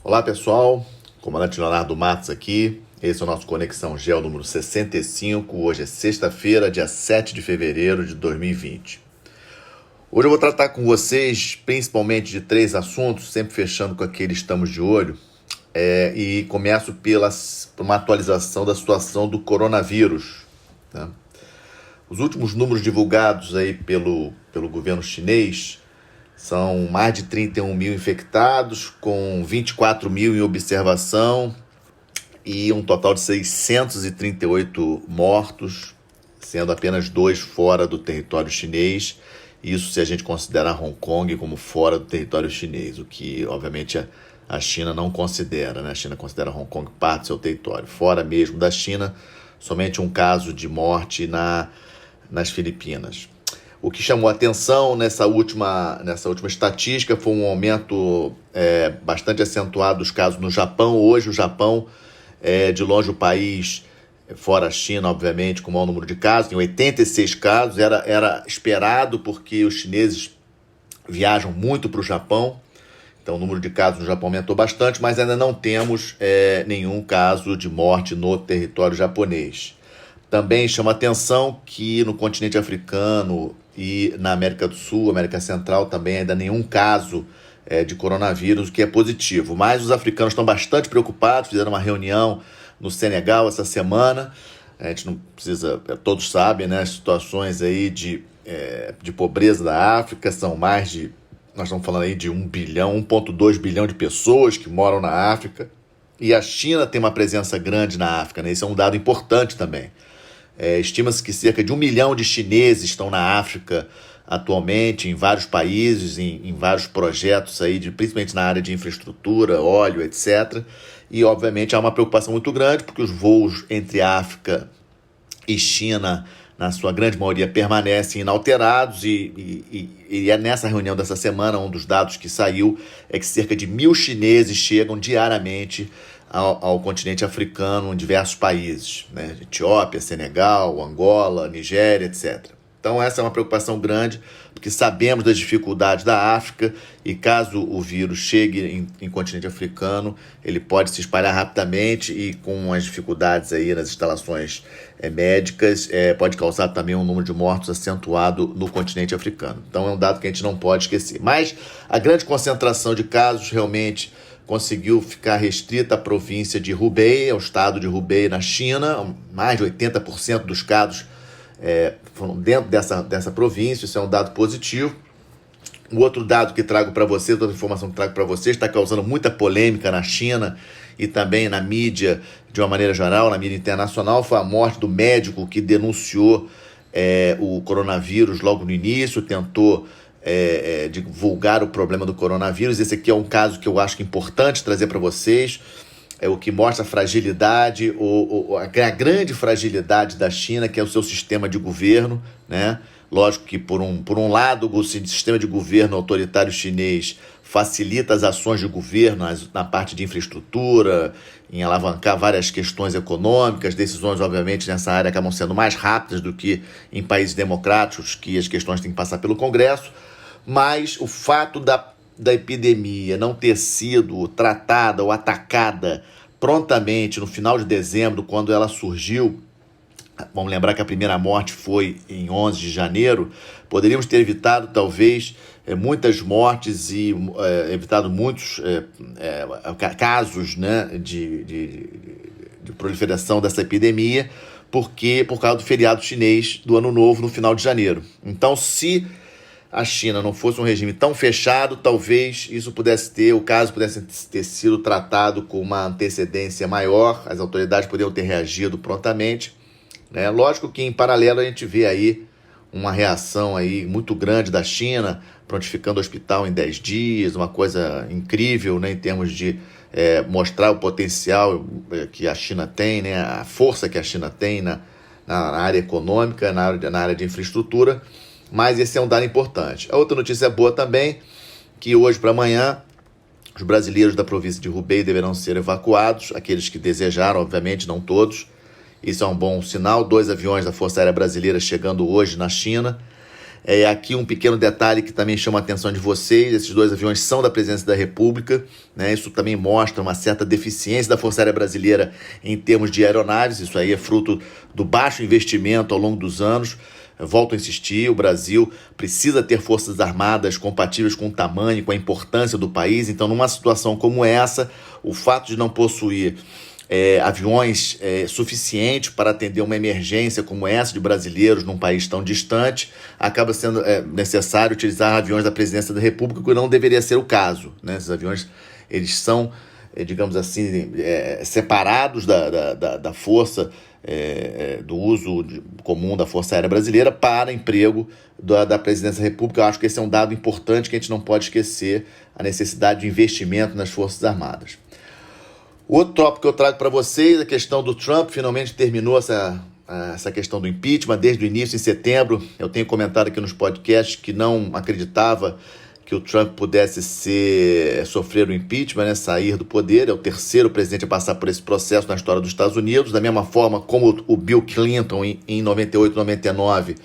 Olá pessoal, comandante Leonardo Matos aqui, esse é o nosso Conexão Geo número 65, hoje é sexta-feira, dia 7 de fevereiro de 2020. Hoje eu vou tratar com vocês principalmente de três assuntos, sempre fechando com aquele estamos de olho, e começo por uma atualização da situação do coronavírus. Tá? Os últimos números divulgados aí pelo governo chinês são mais de 31 mil infectados, com 24 mil em observação e um total de 638 mortos, sendo apenas 2 fora do território chinês. Isso se a gente considerar Hong Kong como fora do território chinês, o que obviamente a China não considera, né? A China considera Hong Kong parte do seu território. Fora mesmo da China, somente um caso de morte nas Filipinas. O que chamou a atenção nessa última estatística foi um aumento bastante acentuado dos casos no Japão. Hoje o Japão é de longe o país, fora a China, obviamente, com o maior número de casos, tem 86 casos. Era esperado porque os chineses viajam muito para o Japão, então o número de casos no Japão aumentou bastante, mas ainda não temos nenhum caso de morte no território japonês. Também chama atenção que no continente africano e na América do Sul, América Central, também ainda nenhum caso de coronavírus, o que é positivo. Mas os africanos estão bastante preocupados, fizeram uma reunião no Senegal essa semana. A gente não precisa, todos sabem, né, as situações aí de pobreza da África, nós estamos falando aí de 1,2 bilhão de pessoas que moram na África. E a China tem uma presença grande na África, né? Isso é um dado importante também. Estima-se que cerca de 1 milhão de chineses estão na África atualmente, em vários países, em vários projetos, aí principalmente na área de infraestrutura, óleo, etc. E, obviamente, há uma preocupação muito grande, porque os voos entre África e China, na sua grande maioria, permanecem inalterados. E é nessa reunião dessa semana, um dos dados que saiu é que cerca de 1.000 chineses chegam diariamente ao continente africano em diversos países, né? Etiópia, Senegal, Angola, Nigéria, etc. Então essa é uma preocupação grande, porque sabemos das dificuldades da África e caso o vírus chegue em continente africano, ele pode se espalhar rapidamente e com as dificuldades aí nas instalações médicas, pode causar também um número de mortos acentuado no continente africano. Então é um dado que a gente não pode esquecer. Mas a grande concentração de casos realmente conseguiu ficar restrita à província de Hubei, ao estado de Hubei, na China. Mais de 80% dos casos foram dentro dessa província. Isso é um dado positivo. O outro dado que trago para vocês, outra informação que trago para vocês, está causando muita polêmica na China e também na mídia, de uma maneira geral, na mídia internacional, foi a morte do médico que denunciou o coronavírus logo no início, tentou divulgar o problema do coronavírus. Esse aqui é um caso que eu acho que é importante trazer para vocês, o que mostra a fragilidade, a grande fragilidade da China, que é o seu sistema de governo, né? Lógico que, por um lado, o sistema de governo autoritário chinês facilita as ações de governo na parte de infraestrutura, em alavancar várias questões econômicas. Decisões, obviamente, nessa área acabam sendo mais rápidas do que em países democráticos, que as questões têm que passar pelo Congresso. Mas o fato da epidemia não ter sido tratada ou atacada prontamente no final de dezembro, quando ela surgiu, vamos lembrar que a primeira morte foi em 11 de janeiro, poderíamos ter evitado talvez muitas mortes e evitado muitos casos, né, de proliferação dessa epidemia, por causa do feriado chinês do Ano Novo no final de janeiro. Então, se a China não fosse um regime tão fechado, talvez o caso pudesse ter sido tratado com uma antecedência maior, as autoridades poderiam ter reagido prontamente, né? Lógico que em paralelo a gente vê aí uma reação aí muito grande da China, prontificando o hospital em 10 dias, uma coisa incrível, né, em termos de mostrar o potencial que a China tem, né, a força que a China tem na área econômica, na área de infraestrutura. Mas esse é um dado importante. A outra notícia boa também, que hoje para amanhã, os brasileiros da província de Hubei deverão ser evacuados, aqueles que desejaram, obviamente, não todos. Isso é um bom sinal. 2 aviões da Força Aérea Brasileira chegando hoje na China. Aqui um pequeno detalhe que também chama a atenção de vocês: esses 2 aviões são da Presidência da República, né? Isso também mostra uma certa deficiência da Força Aérea Brasileira em termos de aeronaves. Isso aí é fruto do baixo investimento ao longo dos anos. Eu volto a insistir, o Brasil precisa ter forças armadas compatíveis com o tamanho, com a importância do país. Então, numa situação como essa, o fato de não possuir aviões suficientes para atender uma emergência como essa de brasileiros num país tão distante, acaba sendo necessário utilizar aviões da Presidência da República, que não deveria ser o caso, né? Esses aviões, eles são, digamos assim, separados da força, do uso comum da Força Aérea Brasileira para emprego da Presidência da República. Eu acho que esse é um dado importante que a gente não pode esquecer, a necessidade de investimento nas Forças Armadas. O outro tópico que eu trago para vocês é a questão do Trump. Finalmente terminou essa questão do impeachment desde o início, em setembro. Eu tenho comentado aqui nos podcasts que não acreditava que o Trump pudesse sofrer o impeachment, né, sair do poder. É o terceiro presidente a passar por esse processo na história dos Estados Unidos. Da mesma forma como o Bill Clinton, em 98, 99,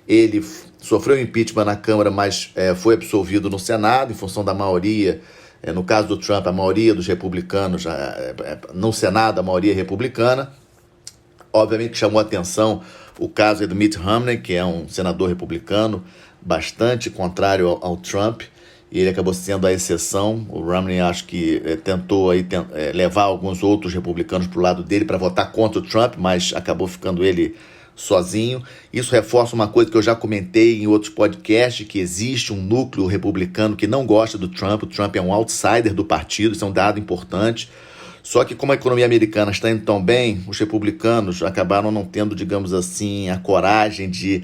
ele sofreu impeachment na Câmara, mas foi absolvido no Senado, em função da maioria. No caso do Trump, a maioria dos republicanos, no Senado, a maioria é republicana. Obviamente que chamou a atenção o caso do Mitt Romney, que é um senador republicano bastante contrário ao Trump, e ele acabou sendo a exceção. O Romney, acho que tentou levar alguns outros republicanos para o lado dele para votar contra o Trump, mas acabou ficando ele sozinho. Isso reforça uma coisa que eu já comentei em outros podcasts, que existe um núcleo republicano que não gosta do Trump. O Trump é um outsider do partido, isso é um dado importante. Só que como a economia americana está indo tão bem, os republicanos acabaram não tendo, digamos assim, a coragem de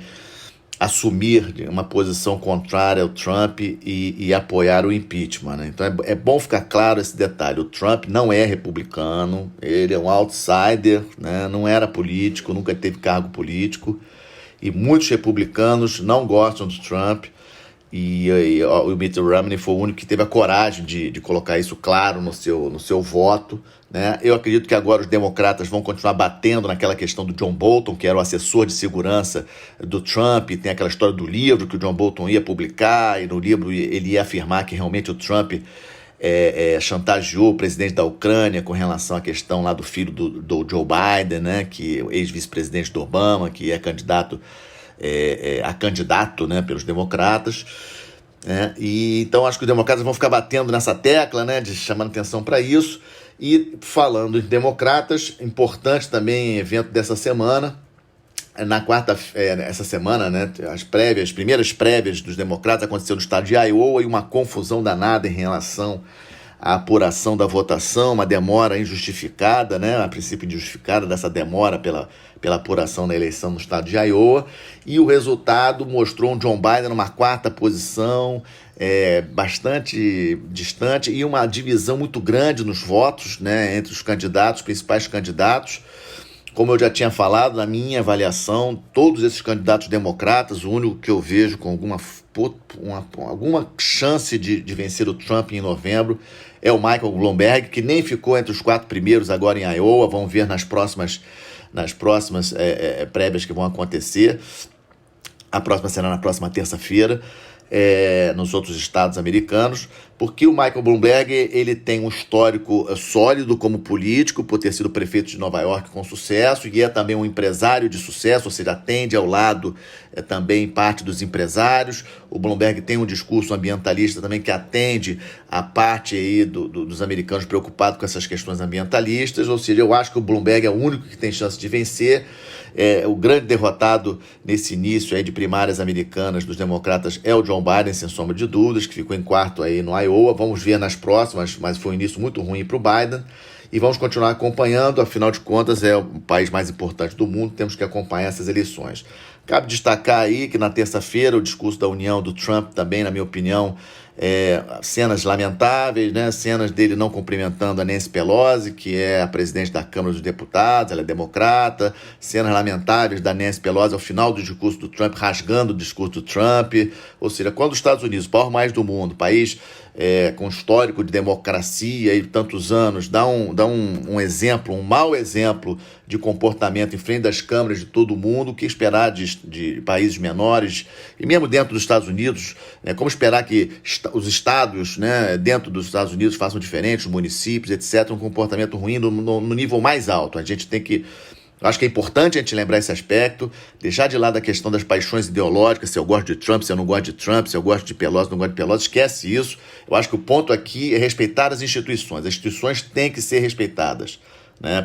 assumir uma posição contrária ao Trump e apoiar o impeachment, né? Então é bom ficar claro esse detalhe: o Trump não é republicano, ele é um outsider, né? Não era político, nunca teve cargo político, e muitos republicanos não gostam do Trump, e o Mitt Romney foi o único que teve a coragem de colocar isso claro no seu voto, né? Eu acredito que agora os democratas vão continuar batendo naquela questão do John Bolton, que era o assessor de segurança do Trump. Tem aquela história do livro que o John Bolton ia publicar, e no livro ele ia afirmar que realmente o Trump chantageou o presidente da Ucrânia com relação à questão lá do filho do Joe Biden, né? Que é o ex-vice-presidente do Obama, que é candidato né, pelos democratas. E então acho que os democratas vão ficar batendo nessa tecla, né, chamando atenção para isso. E falando em democratas, importante também evento dessa semana, na quarta-feira, essa semana, né, as primeiras prévias dos democratas aconteceu no estado de Iowa, e uma confusão danada em relação à apuração da votação, uma demora injustificada, né, a princípio injustificada dessa demora pela apuração da eleição no estado de Iowa, e o resultado mostrou um John Biden numa quarta posição, bastante distante, e uma divisão muito grande nos votos, né, entre os principais candidatos. Como eu já tinha falado, na minha avaliação, todos esses candidatos democratas, o único que eu vejo com alguma chance de vencer o Trump em novembro é o Michael Bloomberg, que nem ficou entre os 4 primeiros agora em Iowa. Vamos ver nas próximas prévias que vão acontecer. A próxima será na próxima terça-feira, nos outros estados americanos, porque o Michael Bloomberg ele tem um histórico sólido como político, por ter sido prefeito de Nova York com sucesso, e é também um empresário de sucesso, ou seja, atende ao lado também parte dos empresários. O Bloomberg tem um discurso ambientalista também que atende a parte aí dos americanos preocupados com essas questões ambientalistas, ou seja, eu acho que o Bloomberg é o único que tem chance de vencer. O grande derrotado nesse início aí de primárias americanas dos democratas é o John Biden, sem sombra de dúvidas, que ficou em quarto aí no Iowa. Vamos ver nas próximas, mas foi um início muito ruim para o Biden. E vamos continuar acompanhando, afinal de contas é o país mais importante do mundo, temos que acompanhar essas eleições. Cabe destacar aí que na terça-feira o discurso da União do Trump também, na minha opinião, cenas lamentáveis, né? Cenas dele não cumprimentando a Nancy Pelosi, que é a presidente da Câmara dos Deputados, ela é democrata. Cenas lamentáveis da Nancy Pelosi ao final do discurso do Trump, rasgando o discurso do Trump. Ou seja, quando os Estados Unidos, o país mais do mundo, país com histórico de democracia e tantos anos, dá um exemplo, um mau exemplo de comportamento em frente das câmeras de todo mundo, o que esperar de países menores, e mesmo dentro dos Estados Unidos, como esperar que os estados, dentro dos Estados Unidos façam diferente, os municípios, etc., um comportamento ruim no nível mais alto. A gente tem que... Eu acho que é importante a gente lembrar esse aspecto, deixar de lado a questão das paixões ideológicas, se eu gosto de Trump, se eu não gosto de Trump, se eu gosto de Pelosi, não gosto de Pelosi, esquece isso. Eu acho que o ponto aqui é respeitar as instituições. As instituições têm que ser respeitadas.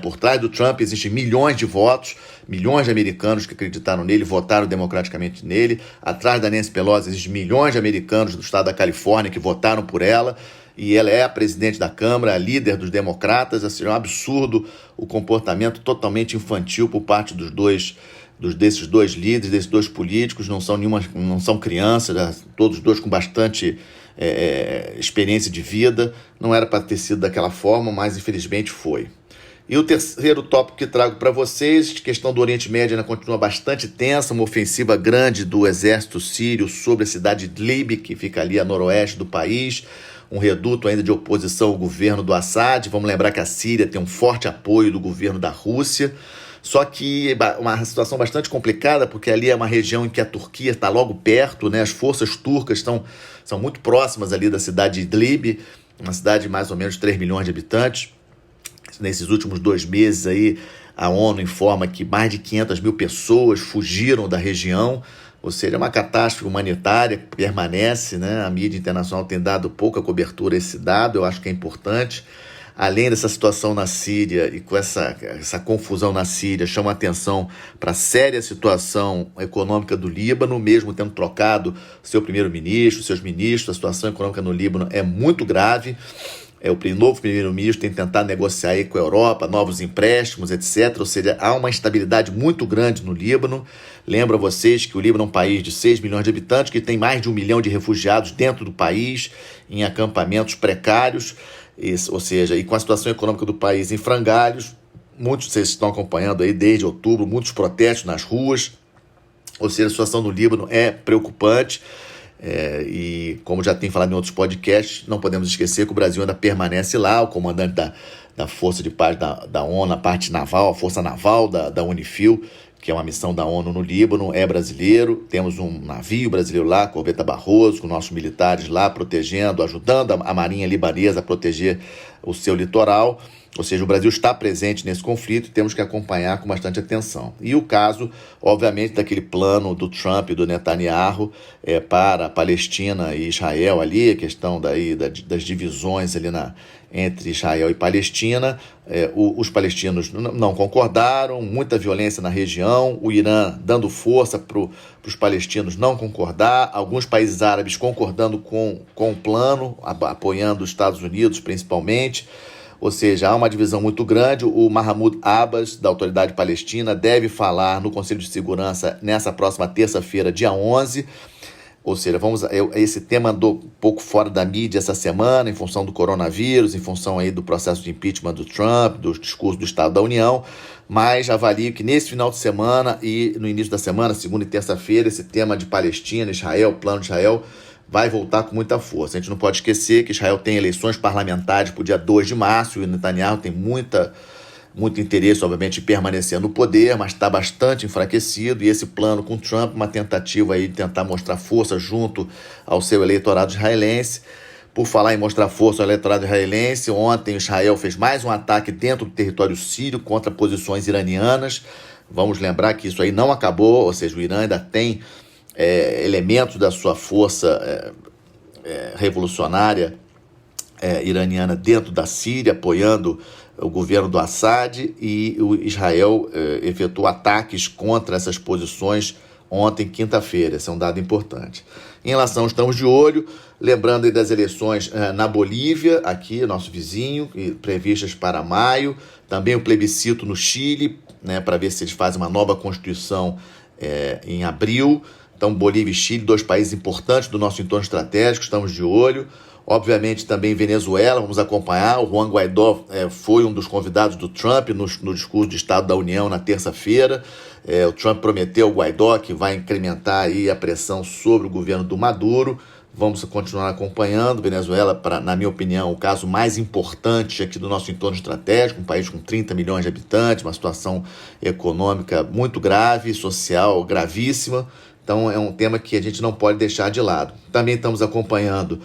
Por trás do Trump existem milhões de votos, milhões de americanos que acreditaram nele, votaram democraticamente nele. Atrás da Nancy Pelosi existem milhões de americanos do estado da Califórnia que votaram por ela. E ela é a presidente da Câmara, a líder dos democratas. Assim, é um absurdo o comportamento totalmente infantil por parte desses dois líderes, desses dois políticos. Não são crianças, todos os dois com bastante experiência de vida. Não era para ter sido daquela forma, mas infelizmente foi. E o terceiro tópico que trago para vocês, a questão do Oriente Médio ainda continua bastante tensa, uma ofensiva grande do exército sírio sobre a cidade de Idlib, que fica ali a noroeste do país, um reduto ainda de oposição ao governo do Assad. Vamos lembrar que a Síria tem um forte apoio do governo da Rússia, só que uma situação bastante complicada, porque ali é uma região em que a Turquia está logo perto, as forças turcas são muito próximas ali da cidade de Idlib, uma cidade de mais ou menos 3 milhões de habitantes. Nesses últimos 2 meses aí, a ONU informa que mais de 500 mil pessoas fugiram da região, ou seja, é uma catástrofe humanitária que permanece, A mídia internacional tem dado pouca cobertura a esse dado, eu acho que é importante. Além dessa situação na Síria e com essa confusão na Síria, chama a atenção para a séria situação econômica do Líbano, mesmo tendo trocado seu primeiro-ministro, seus ministros. A situação econômica no Líbano é muito grave. O novo primeiro-ministro tem tentado negociar aí com a Europa, novos empréstimos, etc. Ou seja, há uma instabilidade muito grande no Líbano. Lembro a vocês que o Líbano é um país de 6 milhões de habitantes, que tem mais de 1 milhão de refugiados dentro do país, em acampamentos precários, ou seja, e com a situação econômica do país em frangalhos. Muitos de vocês estão acompanhando aí desde outubro, muitos protestos nas ruas. Ou seja, a situação no Líbano é preocupante. E como já tem falado em outros podcasts, não podemos esquecer que o Brasil ainda permanece lá. O comandante da Força de Paz da ONU, a parte naval, a Força Naval da UNIFIL, que é uma missão da ONU no Líbano, é brasileiro. Temos um navio brasileiro lá, a Corveta Barroso, com nossos militares lá protegendo, ajudando a Marinha Libanesa a proteger o seu litoral. Ou seja, o Brasil está presente nesse conflito e temos que acompanhar com bastante atenção. E o caso, obviamente, daquele plano do Trump e do Netanyahu para a Palestina e Israel ali, a questão das divisões ali entre Israel e Palestina. Os palestinos não concordaram, muita violência na região, o Irã dando força para os palestinos não concordar, alguns países árabes concordando com o plano, apoiando os Estados Unidos principalmente. Ou seja, há uma divisão muito grande. O Mahmoud Abbas, da Autoridade Palestina, deve falar no Conselho de Segurança nessa próxima terça-feira, dia 11. Ou seja, esse tema andou um pouco fora da mídia essa semana, em função do coronavírus, em função aí do processo de impeachment do Trump, do discurso do Estado da União, mas avalio que nesse final de semana e no início da semana, segunda e terça-feira, esse tema de Palestina, Israel, plano de Israel, vai voltar com muita força. A gente não pode esquecer que Israel tem eleições parlamentares para o dia 2 de março e o Netanyahu tem muito interesse, obviamente, em permanecer no poder, mas está bastante enfraquecido. E esse plano com Trump, uma tentativa aí de tentar mostrar força junto ao seu eleitorado israelense. Por falar em mostrar força ao eleitorado israelense, ontem Israel fez mais um ataque dentro do território sírio contra posições iranianas. Vamos lembrar que isso aí não acabou, ou seja, o Irã ainda tem elementos da sua força revolucionária iraniana dentro da Síria, apoiando o governo do Assad, e o Israel efetuou ataques contra essas posições ontem, quinta-feira. Esse é um dado importante. Em relação, estamos de olho, lembrando aí das eleições na Bolívia, aqui, nosso vizinho, previstas para maio, também o plebiscito no Chile, para ver se eles fazem uma nova constituição em abril. Então, Bolívia e Chile, 2 países importantes do nosso entorno estratégico, estamos de olho. Obviamente, também Venezuela, vamos acompanhar. O Juan Guaidó foi um dos convidados do Trump no discurso de Estado da União na terça-feira. O Trump prometeu ao Guaidó que vai incrementar aí a pressão sobre o governo do Maduro. vamos continuar acompanhando. Venezuela, na minha opinião, o caso mais importante aqui do nosso entorno estratégico, um país com 30 milhões de habitantes, uma situação econômica muito grave, social gravíssima. Então é um tema que a gente não pode deixar de lado. Também estamos acompanhando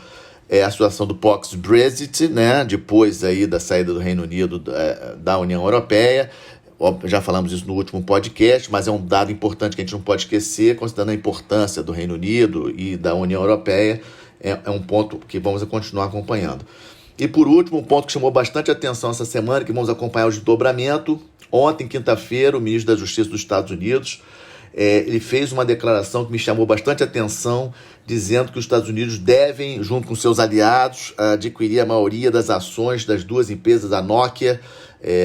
a situação do post-Brexit, né? Depois aí da saída do Reino Unido da União Europeia. Já falamos isso no último podcast, mas é um dado importante que a gente não pode esquecer, considerando a importância do Reino Unido e da União Europeia, é um ponto que vamos continuar acompanhando. E por último, um ponto que chamou bastante atenção essa semana, que vamos acompanhar o desdobramento. Ontem, quinta-feira, o ministro da Justiça dos Estados Unidos ele fez uma declaração que me chamou bastante atenção, dizendo que os Estados Unidos devem, junto com seus aliados, adquirir a maioria das ações das duas empresas, a Nokia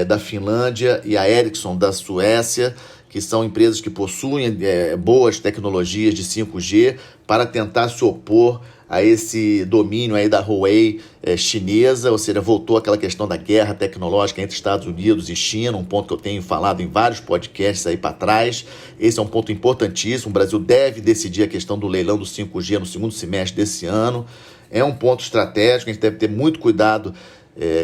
da Finlândia e a Ericsson da Suécia, que são empresas que possuem boas tecnologias de 5G, para tentar se opor a esse domínio aí da Huawei chinesa, ou seja, voltou aquela questão da guerra tecnológica entre Estados Unidos e China, um ponto que eu tenho falado em vários podcasts aí para trás. Esse é um ponto importantíssimo. O Brasil deve decidir a questão do leilão do 5G no segundo semestre desse ano. É um ponto estratégico, a gente deve ter muito cuidado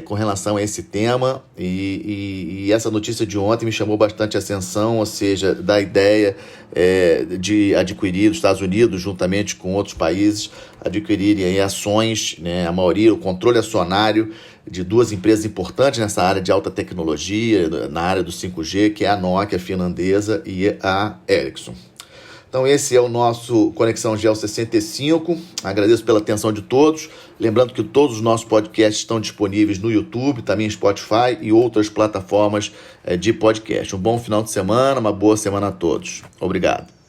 com relação a esse tema, e essa notícia de ontem me chamou bastante atenção, ou seja, da ideia de adquirir os Estados Unidos, juntamente com outros países, adquirirem aí ações, né, a maioria, o controle acionário de duas empresas importantes nessa área de alta tecnologia, na área do 5G, que é a Nokia finlandesa e a Ericsson. Então esse é o nosso Conexão Geo 65, agradeço pela atenção de todos, lembrando que todos os nossos podcasts estão disponíveis no YouTube, também Spotify e outras plataformas de podcast. Um bom final de semana, uma boa semana a todos. Obrigado.